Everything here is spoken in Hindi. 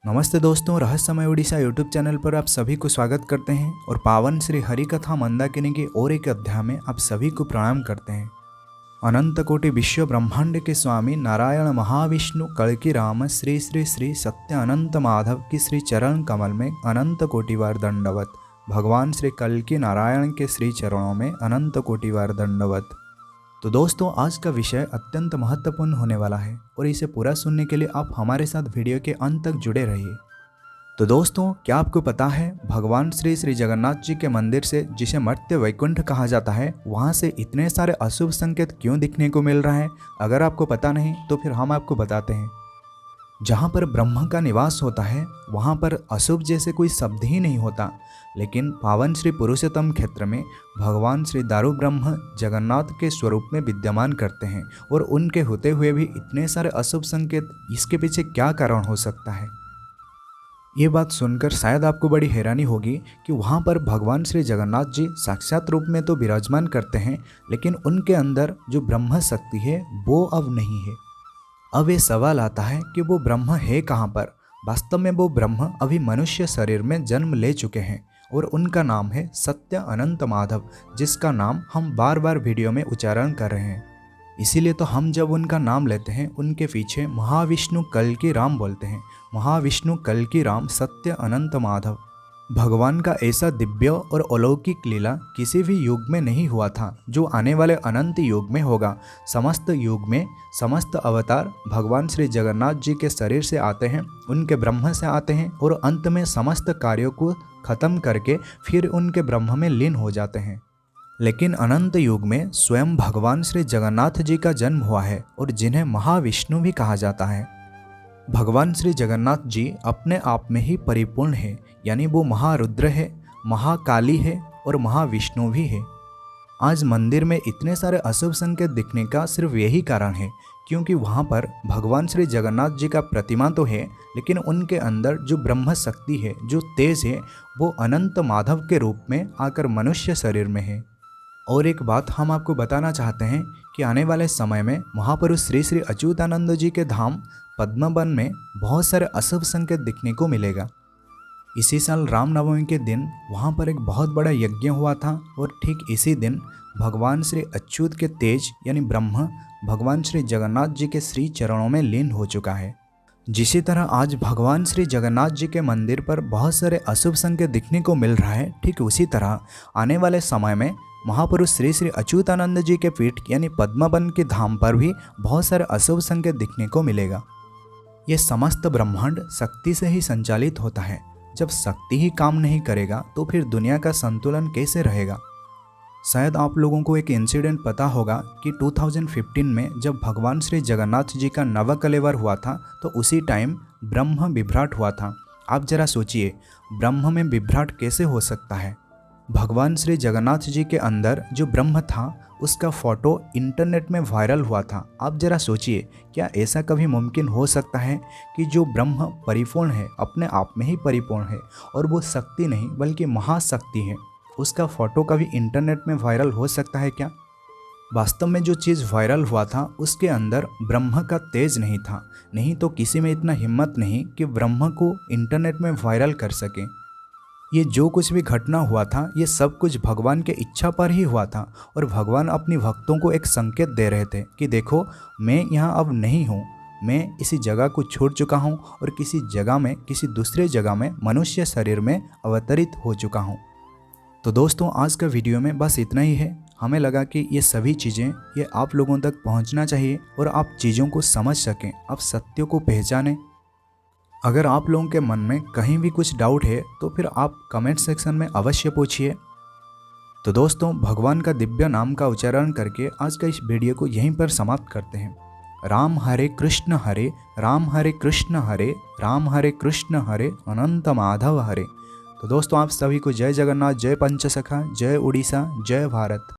नमस्ते दोस्तों, रहस्यमय उड़ीसा यूट्यूब चैनल पर आप सभी को स्वागत करते हैं और पावन श्री हरि कथा मंदाकिनी के और एक अध्याय में आप सभी को प्रणाम करते हैं। अनंत कोटि विश्व ब्रह्मांड के स्वामी नारायण महाविष्णु कल्कि राम श्री श्री श्री सत्य अनंत माधव की श्री चरण कमल में अनंत कोटि बार दंडवत। भगवान श्री कल्कि नारायण के श्री चरणों में अनंत कोटि बार दंडवत। तो दोस्तों, आज का विषय अत्यंत महत्वपूर्ण होने वाला है और इसे पूरा सुनने के लिए आप हमारे साथ वीडियो के अंत तक जुड़े रहिए। तो दोस्तों, क्या आपको पता है भगवान श्री श्री जगन्नाथ जी के मंदिर से, जिसे मर्त्य वैकुंठ कहा जाता है, वहाँ से इतने सारे अशुभ संकेत क्यों दिखने को मिल रहा है? अगर आपको पता नहीं तो फिर हम आपको बताते हैं। जहाँ पर ब्रह्म का निवास होता है वहाँ पर अशुभ जैसे कोई शब्द ही नहीं होता, लेकिन पावन श्री पुरुषोत्तम क्षेत्र में भगवान श्री दारू ब्रह्म जगन्नाथ के स्वरूप में विद्यमान करते हैं और उनके होते हुए भी इतने सारे अशुभ संकेत, इसके पीछे क्या कारण हो सकता है? ये बात सुनकर शायद आपको बड़ी हैरानी होगी कि वहाँ पर भगवान श्री जगन्नाथ जी साक्षात रूप में तो विराजमान करते हैं, लेकिन उनके अंदर जो ब्रह्म शक्ति है वो अब नहीं है। अब ये सवाल आता है कि वो ब्रह्म है कहाँ पर? वास्तव में वो ब्रह्म अभी मनुष्य शरीर में जन्म ले चुके हैं और उनका नाम है सत्य अनंत माधव, जिसका नाम हम बार बार वीडियो में उच्चारण कर रहे हैं। इसीलिए तो हम जब उनका नाम लेते हैं उनके पीछे महाविष्णु कल्कि राम बोलते हैं। महाविष्णु कल्कि राम सत्य अनंत माधव। भगवान का ऐसा दिव्य और अलौकिक लीला किसी भी युग में नहीं हुआ था जो आने वाले अनंत युग में होगा। समस्त युग में समस्त अवतार भगवान श्री जगन्नाथ जी के शरीर से आते हैं, उनके ब्रह्म से आते हैं और अंत में समस्त कार्यों को खत्म करके फिर उनके ब्रह्म में लीन हो जाते हैं। लेकिन अनंत युग में स्वयं भगवान श्री जगन्नाथ जी का जन्म हुआ है और जिन्हें महाविष्णु भी कहा जाता है। भगवान श्री जगन्नाथ जी अपने आप में ही परिपूर्ण है, यानी वो महारुद्र है, महाकाली है और महाविष्णु भी है। आज मंदिर में इतने सारे अशुभ संकेत दिखने का सिर्फ यही कारण है क्योंकि वहाँ पर भगवान श्री जगन्नाथ जी का प्रतिमा तो है, लेकिन उनके अंदर जो ब्रह्म शक्ति है, जो तेज है, वो अनंत माधव के रूप में आकर मनुष्य शरीर में है। और एक बात हम आपको बताना चाहते हैं कि आने वाले समय में महापुरुष श्री श्री अच्युतानंद जी के धाम पद्मवन में बहुत सारे अशुभ संकेत दिखने को मिलेगा। इसी साल रामनवमी के दिन वहाँ पर एक बहुत बड़ा यज्ञ हुआ था और ठीक इसी दिन भगवान श्री अच्युत के तेज यानी ब्रह्म भगवान श्री जगन्नाथ जी के श्री चरणों में लीन हो चुका है। जिसी तरह आज भगवान श्री जगन्नाथ जी के मंदिर पर बहुत सारे अशुभ संकेत दिखने को मिल रहा है, ठीक उसी तरह आने वाले समय में महापुरुष श्री श्री अच्युतानंद जी के पीठ यानी पद्मवन के धाम पर भी बहुत सारे अशुभ संकेत दिखने को मिलेगा। ये समस्त ब्रह्मांड शक्ति से ही संचालित होता है। जब शक्ति ही काम नहीं करेगा तो फिर दुनिया का संतुलन कैसे रहेगा? शायद आप लोगों को एक इंसिडेंट पता होगा कि 2015 में जब भगवान श्री जगन्नाथ जी का नवकलेवर हुआ था तो उसी टाइम ब्रह्म विभ्राट हुआ था। आप जरा सोचिए, ब्रह्म में विभ्राट कैसे हो सकता है? भगवान श्री जगन्नाथ जी के अंदर जो ब्रह्म था उसका फोटो इंटरनेट में वायरल हुआ था। आप जरा सोचिए, क्या ऐसा कभी मुमकिन हो सकता है कि जो ब्रह्म परिपूर्ण है, अपने आप में ही परिपूर्ण है और वो शक्ति नहीं बल्कि महाशक्ति है, उसका फोटो कभी इंटरनेट में वायरल हो सकता है क्या? वास्तव में जो चीज़ वायरल हुआ था उसके अंदर ब्रह्म का तेज नहीं था, नहीं तो किसी में इतना हिम्मत नहीं कि ब्रह्म को इंटरनेट में वायरल कर सके। ये जो कुछ भी घटना हुआ था ये सब कुछ भगवान के इच्छा पर ही हुआ था और भगवान अपनी भक्तों को एक संकेत दे रहे थे कि देखो, मैं यहाँ अब नहीं हूँ, मैं इसी जगह को छोड़ चुका हूँ और किसी जगह में, किसी दूसरे जगह में मनुष्य शरीर में अवतरित हो चुका हूँ। तो दोस्तों, आज का वीडियो में बस इतना ही है। हमें लगा कि ये सभी चीज़ें ये आप लोगों तक पहुँचना चाहिए और आप चीज़ों को समझ सकें, आप सत्य को पहचानें। अगर आप लोगों के मन में कहीं भी कुछ डाउट है तो फिर आप कमेंट सेक्शन में अवश्य पूछिए। तो दोस्तों, भगवान का दिव्य नाम का उच्चारण करके आज का इस वीडियो को यहीं पर समाप्त करते हैं। राम हरे कृष्ण हरे राम हरे कृष्ण हरे राम हरे कृष्ण हरे अनंत माधव हरे। तो दोस्तों, आप सभी को जय जगन्नाथ, जय पंचसखा, जय उड़ीसा, जय भारत।